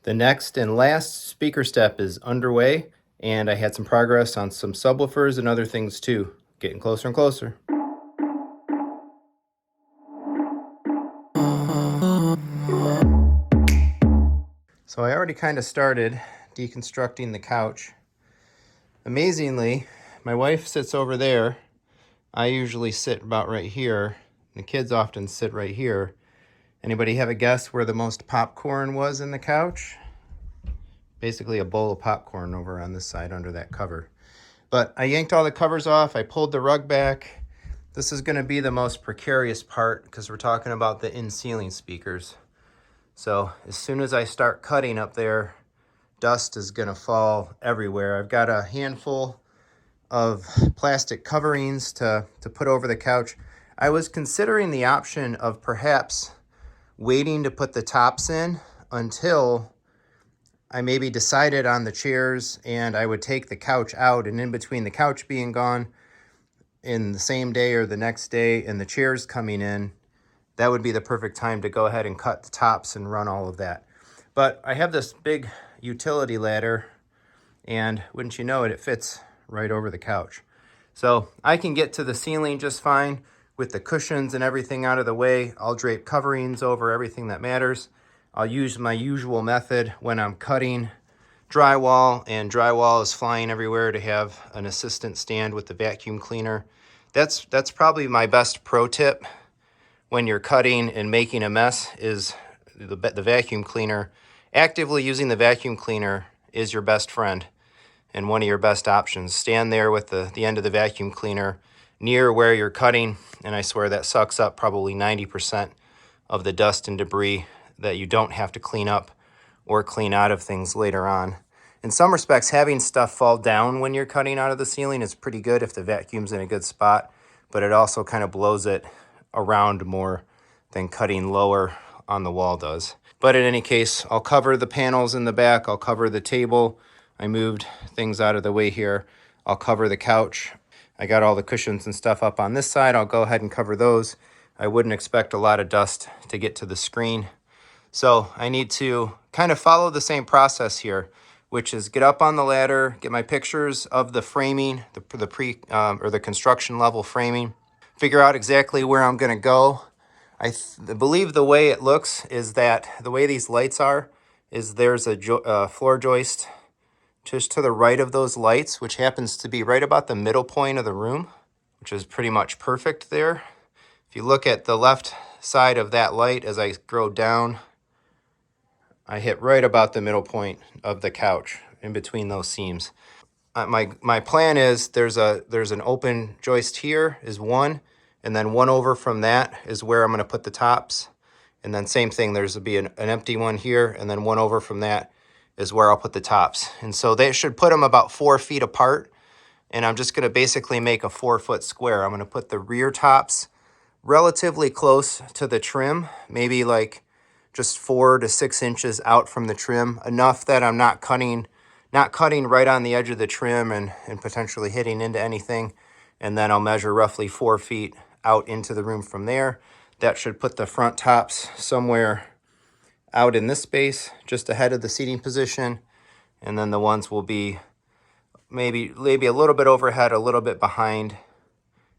The next and last speaker step is underway, and I had some progress on some subwoofers and other things too. Getting closer and closer. So I already kind of started deconstructing the couch. Amazingly, my wife sits over there. I usually sit about right here. The kids often sit right here. Anybody have a guess where the most popcorn was in the couch? Basically a bowl of popcorn over on this side under that cover. But I yanked all the covers off. I pulled the rug back. This is going to be the most precarious part because we're talking about the in-ceiling speakers. So as soon as I start cutting up there, dust is going to fall everywhere. I've got a handful of plastic coverings to put over the couch. I was considering the option of perhaps waiting to put the tops in until I maybe decided on the chairs, and I would take the couch out, and in between the couch being gone in the same day or the next day and the chairs coming in, that would be the perfect time to go ahead and cut the tops and run all of that. But I have this big utility ladder, and wouldn't you know it, it fits right over the couch. So I can get to the ceiling just fine with the cushions and everything out of the way. I'll drape coverings over everything that matters. I'll use my usual method when I'm cutting drywall and drywall is flying everywhere to have an assistant stand with the vacuum cleaner. That's probably my best pro tip when you're cutting and making a mess is the vacuum cleaner. Actively using the vacuum cleaner is your best friend and one of your best options. Stand there with the end of the vacuum cleaner near where you're cutting, and I swear that sucks up probably 90% of the dust and debris that you don't have to clean up or clean out of things later on. In some respects, having stuff fall down when you're cutting out of the ceiling is pretty good if the vacuum's in a good spot, but it also kind of blows it around more than cutting lower on the wall does. But in any case, I'll cover the panels in the back. I'll cover the table. I moved things out of the way here. I'll cover the couch. I got all the cushions and stuff up on this side. I'll go ahead and cover those. I wouldn't expect a lot of dust to get to the screen. So I need to kind of follow the same process here, which is get up on the ladder, get my pictures of the framing, the construction level framing, figure out exactly where I'm going to go. I believe the way it looks is that the way these lights are is there's a floor joist just to the right of those lights, which happens to be right about the middle point of the room, which is pretty much perfect there. If you look at the left side of that light as I go down, I hit right about the middle point of the couch in between those seams. My plan is there's an open joist here is one, and then one over from that is where I'm going to put the tops. And then same thing, there's be an empty one here, and then one over from that is where I'll put the tops. And so they should put them about 4 feet apart. And I'm just going to basically make a 4-foot square. I'm going to put the rear tops relatively close to the trim, maybe like just 4 to 6 inches out from the trim, enough that I'm not cutting right on the edge of the trim and potentially hitting into anything. And then I'll measure roughly 4 feet out into the room from there. That should put the front tops somewhere out in this space, just ahead of the seating position. And then the ones will be maybe a little bit overhead, a little bit behind.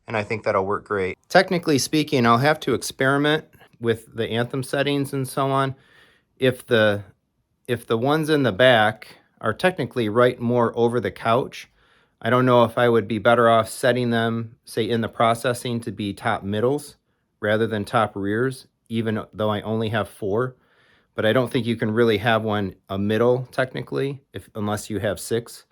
And I think that'll work great. Technically speaking, I'll have to experiment with the Anthem settings and so on. If the ones in the back are technically right more over the couch, I don't know if I would be better off setting them, say in the processing, to be top middles rather than top rears, even though I only have 4. But I don't think you can really have one a middle technically, unless you have 6.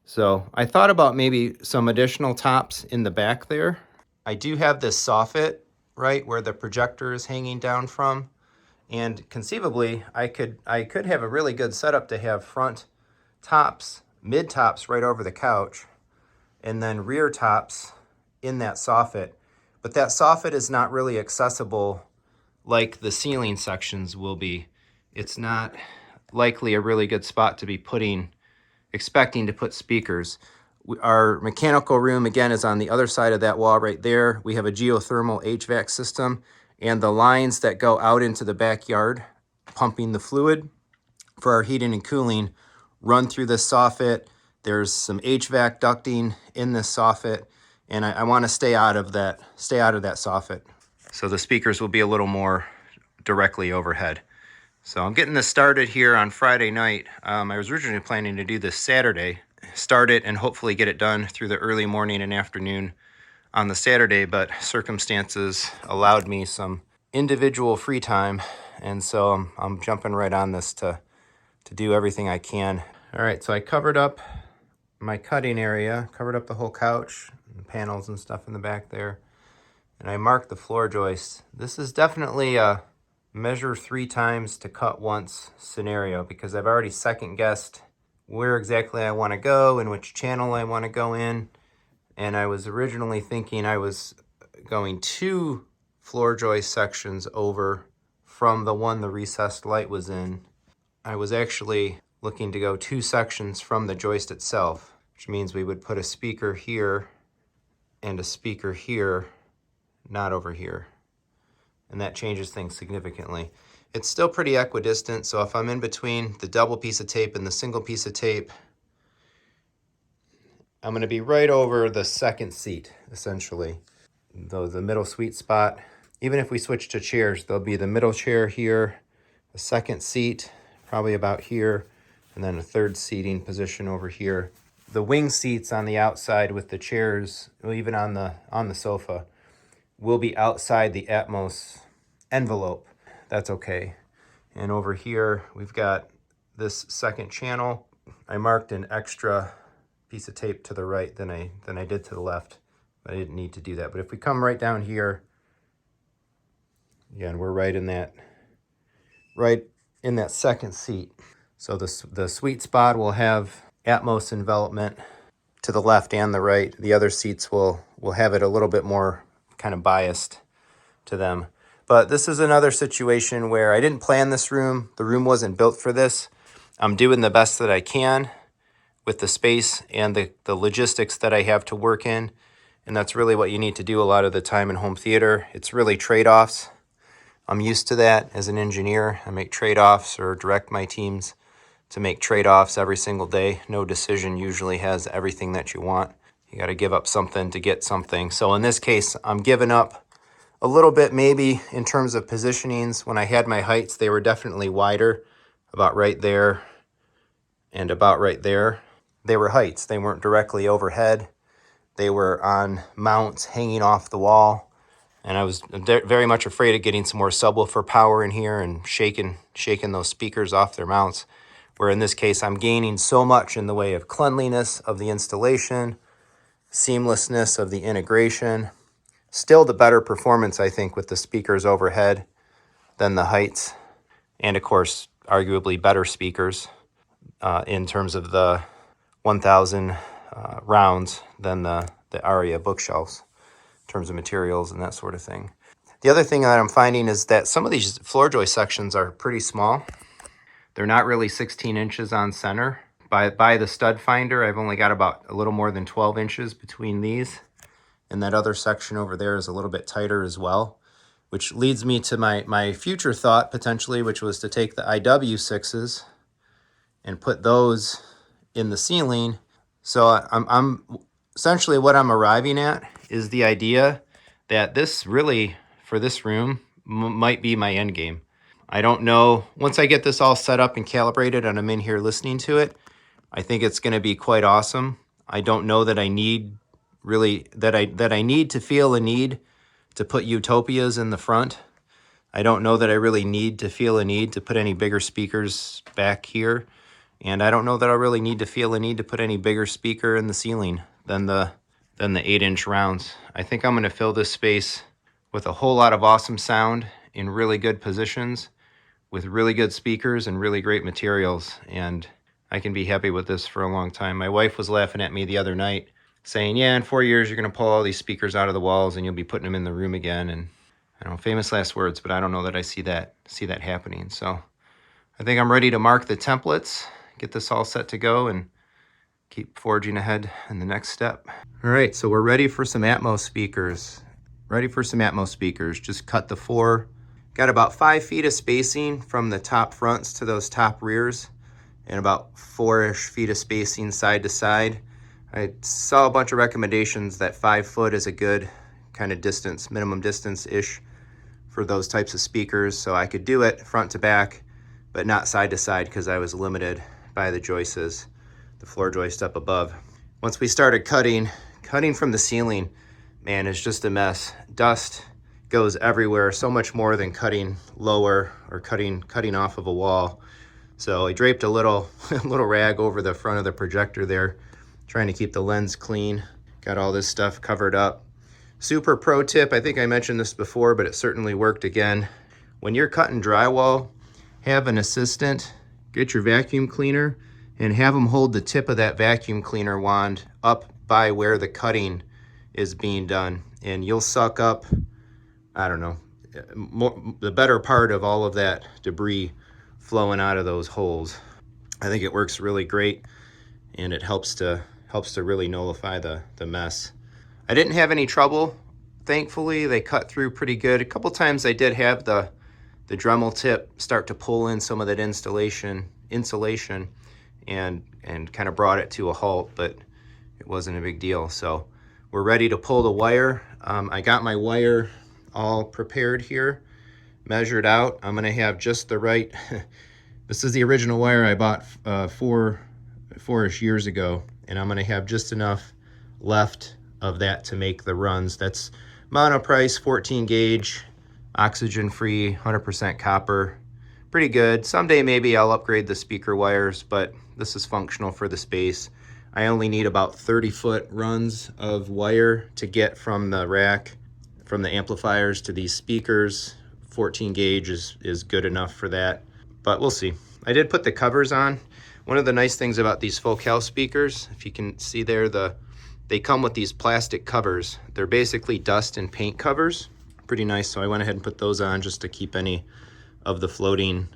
So I thought about maybe some additional tops in the back there. I do have this soffit right where the projector is hanging down from, and conceivably I could have a really good setup to have front tops, mid tops right over the couch, and then rear tops in that soffit. But that soffit is not really accessible like the ceiling sections will be. It's not likely a really good spot to be expecting to put speakers. Our mechanical room, again, is on the other side of that wall right there. We have a geothermal HVAC system, and the lines that go out into the backyard pumping the fluid for our heating and cooling run through this soffit. There's some HVAC ducting in this soffit, and I want to stay out of that soffit. So the speakers will be a little more directly overhead. So I'm getting this started here on Friday night. I was originally planning to do this Saturday, start it and hopefully get it done through the early morning and afternoon on the Saturday, but circumstances allowed me some individual free time, and so I'm jumping right on this to do everything I can. All right, so I covered up my cutting area, covered up the whole couch, and panels and stuff in the back there, and I marked the floor joists. This is definitely a measure 3 times to cut once scenario, because I've already second guessed where exactly I want to go and which channel I want to go in. And I was originally thinking I was going 2 floor joist sections over from the one the recessed light was in. I was actually looking to go 2 sections from the joist itself, which means we would put a speaker here and a speaker here, not over here. And that changes things significantly. It's still pretty equidistant, so if I'm in between the double piece of tape and the single piece of tape, I'm going to be right over the second seat, essentially. The middle sweet spot. Even if we switch to chairs, there'll be the middle chair here, the second seat, probably about here, and then a third seating position over here. The wing seats on the outside with the chairs, or even on the sofa, will be outside the Atmos envelope. That's okay. And over here, we've got this second channel. I marked an extra piece of tape to the right than I did to the left. I didn't need to do that. But if we come right down here, again, we're right in that second seat. So the sweet spot will have Atmos envelopment to the left and the right. The other seats will have it a little bit more kind of biased to them. But this is another situation where I didn't plan this room. The room wasn't built for this. I'm doing the best that I can with the space and the logistics that I have to work in. And that's really what you need to do a lot of the time in home theater. It's really trade-offs. I'm used to that as an engineer. I make trade-offs or direct my teams to make trade-offs every single day. No decision usually has everything that you want. You got to give up something to get something. So in this case, I'm giving up a little bit maybe in terms of positionings. When I had my heights, they were definitely wider, about right there and about right there. They were heights. They weren't directly overhead. They were on mounts hanging off the wall. And I was very much afraid of getting some more subwoofer power in here and shaking those speakers off their mounts. Where in this case, I'm gaining so much in the way of cleanliness of the installation, seamlessness of the integration. Still the better performance, I think, with the speakers overhead than the heights. And of course, arguably better speakers in terms of the 1,000 rounds than the Aria bookshelves in terms of materials and that sort of thing. The other thing that I'm finding is that some of these floor joist sections are pretty small. They're not really 16 inches on center. By the stud finder, I've only got about a little more than 12 inches between these. And that other section over there is a little bit tighter as well, which leads me to my future thought potentially, which was to take the IW6s and put those in the ceiling. So I'm essentially what I'm arriving at is the idea that this really, for this room, might be my end game. I don't know. Once I get this all set up and calibrated and I'm in here listening to it, I think it's going to be quite awesome. I don't know that I need really, that I need to feel a need to put Utopias in the front. I don't know that I really need to feel a need to put any bigger speakers back here. And I don't know that I really need to feel a need to put any bigger speaker in the ceiling than the 8-inch rounds. I think I'm going to fill this space with a whole lot of awesome sound in really good positions, with really good speakers and really great materials. And I can be happy with this for a long time. My wife was laughing at me the other night saying, yeah, in 4 years, you're going to pull all these speakers out of the walls and you'll be putting them in the room again. And I don't know, famous last words, but I don't know that I see that happening. So I think I'm ready to mark the templates, get this all set to go, and keep forging ahead in the next step. All right, so we're ready for some Atmos speakers. Just cut the 4. Got about 5 feet of spacing from the top fronts to those top rears. and about 4-ish feet of spacing side to side. I saw a bunch of recommendations that 5 foot is a good kind of distance, minimum distance-ish for those types of speakers, so I could do it front to back, but not side to side because I was limited by the joists, the floor joist up above. Once we started cutting from the ceiling, man, it's just a mess. Dust goes everywhere, so much more than cutting lower or cutting off of a wall. So I draped a little rag over the front of the projector there, trying to keep the lens clean. Got all this stuff covered up. Super pro tip, I think I mentioned this before, but it certainly worked again. When you're cutting drywall, have an assistant, get your vacuum cleaner, and have them hold the tip of that vacuum cleaner wand up by where the cutting is being done. And you'll suck up, I don't know, the better part of all of that debris flowing out of those holes. I think it works really great, and it helps to really nullify the mess. I didn't have any trouble. Thankfully, they cut through pretty good. A couple times I did have the Dremel tip start to pull in some of that insulation and kind of brought it to a halt, but it wasn't a big deal. So we're ready to pull the wire. I got my wire all prepared here, measured out. I'm gonna have just the right, this is the original wire I bought four-ish years ago, and I'm gonna have just enough left of that to make the runs. That's monoprice, 14 gauge, oxygen free, 100% copper. Pretty good. Someday maybe I'll upgrade the speaker wires, but this is functional for the space. I only need about 30-foot runs of wire to get from the rack, from the amplifiers to these speakers. 14 gauge is good enough for that, but we'll see. I did put the covers on. One of the nice things about these Focal speakers, if you can see there, they come with these plastic covers. They're basically dust and paint covers. Pretty nice, so I went ahead and put those on just to keep any of the floating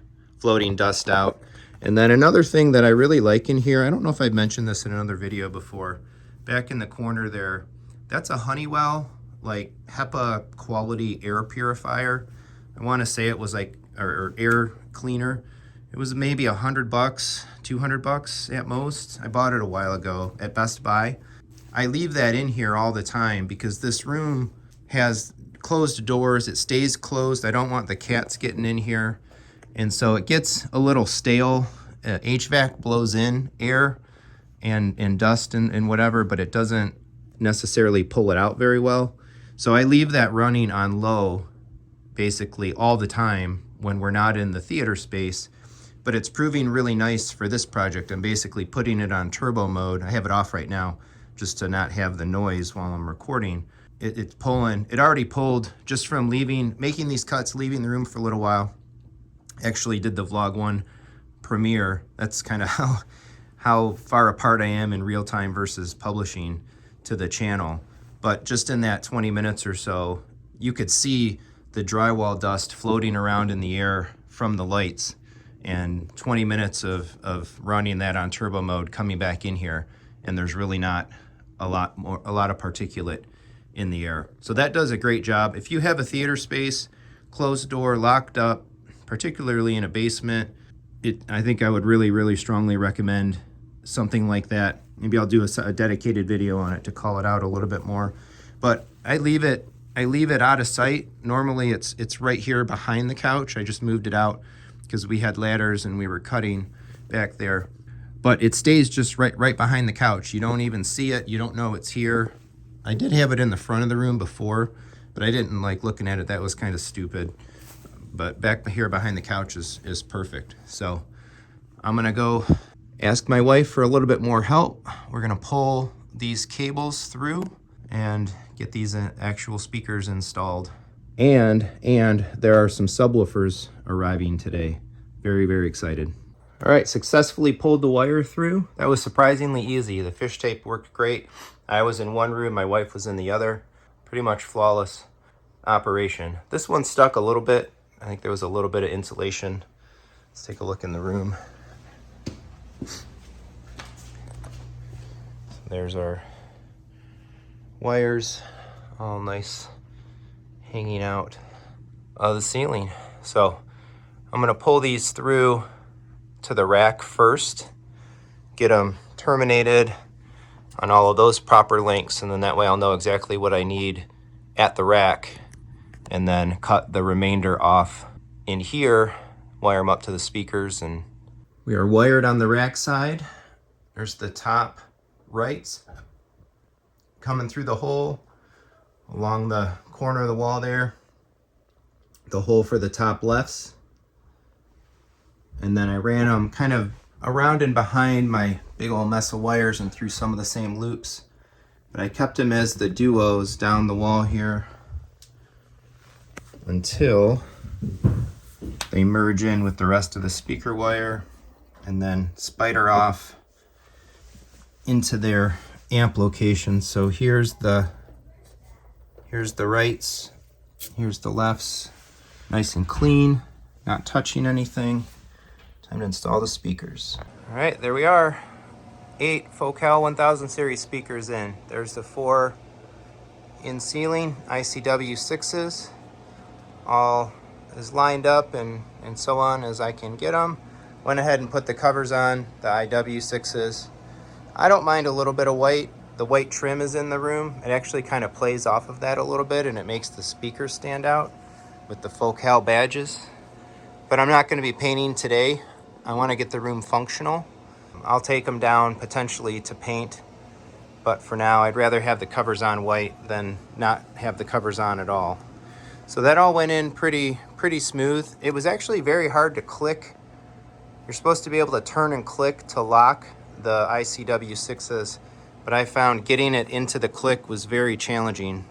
dust out. And then another thing that I really like in here, I don't know if I've mentioned this in another video before, back in the corner there, that's a Honeywell, like HEPA quality air purifier. I want to say it was like, or air cleaner. It was maybe $100, $200 at most. I bought it a while ago at Best Buy. I leave that in here all the time because this room has closed doors. It stays closed. I don't want the cats getting in here. And so it gets a little stale. HVAC blows in air and dust and whatever, but it doesn't necessarily pull it out very well. So I leave that running on low basically all the time when we're not in the theater space, but it's proving really nice for this project. I'm basically putting it on turbo mode. I have it off right now just to not have the noise while I'm recording. It's pulling, it already pulled just from making these cuts, leaving the room for a little while. Actually did the Vlog 1 premiere. That's kind of how far apart I am in real time versus publishing to the channel. But just in that 20 minutes or so, you could see the drywall dust floating around in the air from the lights, and 20 minutes of running that on turbo mode coming back in here, and there's really not a lot of particulate in the air. So that does a great job. If you have a theater space, closed door, locked up, particularly in a basement, I think I would really, really strongly recommend something like that. Maybe I'll do a dedicated video on it to call it out a little bit more. But I leave it out of sight. Normally it's right here behind the couch. I just moved it out because we had ladders and we were cutting back there. But it stays just right behind the couch. You don't even see it. You don't know it's here. I did have it in the front of the room before, but I didn't like looking at it. That was kind of stupid. But back here behind the couch is perfect. So I'm gonna go ask my wife for a little bit more help. We're gonna pull these cables through and get these actual speakers installed. And there are some subwoofers arriving today. Very, very excited. All right, successfully pulled the wire through. That was surprisingly easy. The fish tape worked great. I was in one room, my wife was in the other. Pretty much flawless operation. This one stuck a little bit. I think there was a little bit of insulation. Let's take a look in the room. There's our wires, all nice, hanging out of the ceiling. So I'm gonna pull these through to the rack first, get them terminated on all of those proper lengths, and then that way I'll know exactly what I need at the rack, and then cut the remainder off in here, wire them up to the speakers. And we are wired on the rack side. There's the top rights coming through the hole along the corner of the wall there, the hole for the top lefts, and then I ran them kind of around and behind my big old mess of wires and through some of the same loops, but I kept them as the duos down the wall here until they merge in with the rest of the speaker wire, and then spider off into their amp location. So here's the rights, here's the lefts, nice and clean, not touching anything. Time to install the speakers. All right, there we are. 8 Focal 1000 series speakers in. There's the 4 in ceiling ICW 6s, all as lined up and so on as I can get them. Went ahead and put the covers on the IW 6s. I don't mind a little bit of white. The white trim is in the room. It actually kind of plays off of that a little bit, and it makes the speakers stand out with the Focal badges. But I'm not going to be painting today. I want to get the room functional. I'll take them down potentially to paint, but for now I'd rather have the covers on white than not have the covers on at all. So that all went in pretty smooth. It was actually very hard to click. You're supposed to be able to turn and click to lock the ICW 6s, but I found getting it into the click was very challenging.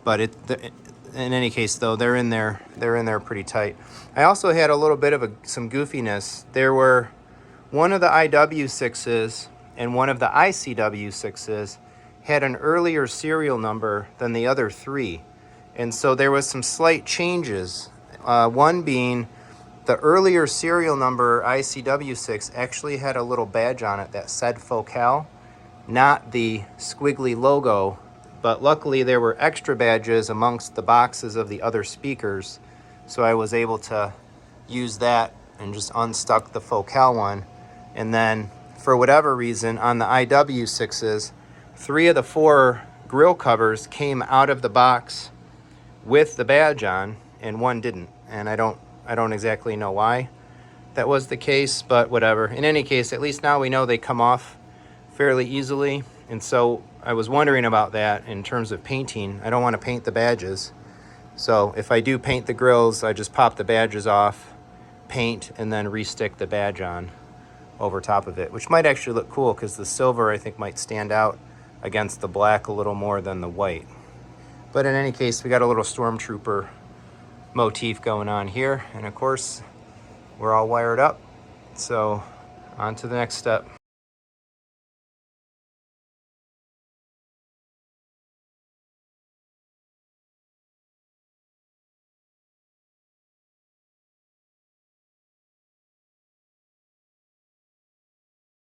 But in any case though, they're in there pretty tight. I also had a little bit of some goofiness. There were one of the IW 6s and one of the ICW 6s had an earlier serial number than the other 3. And so there was some slight changes. One being the earlier serial number ICW 6 actually had a little badge on it that said Focal, not the squiggly logo. But luckily there were extra badges amongst the boxes of the other speakers, so I was able to use that and just unstuck the Focal one. And then for whatever reason on the IW 6s, 3 of the 4 grill covers came out of the box with the badge on and one didn't, and I don't exactly know why that was the case, but whatever. In any case, at least now we know they come off fairly easily. And so I was wondering about that in terms of painting. I don't want to paint the badges, so if I do paint the grills, I just pop the badges off, paint, and then re-stick the badge on over top of it, which might actually look cool because the silver I think might stand out against the black a little more than the white. But in any case, we got a little stormtrooper motif going on here, and of course we're all wired up, so on to the next step.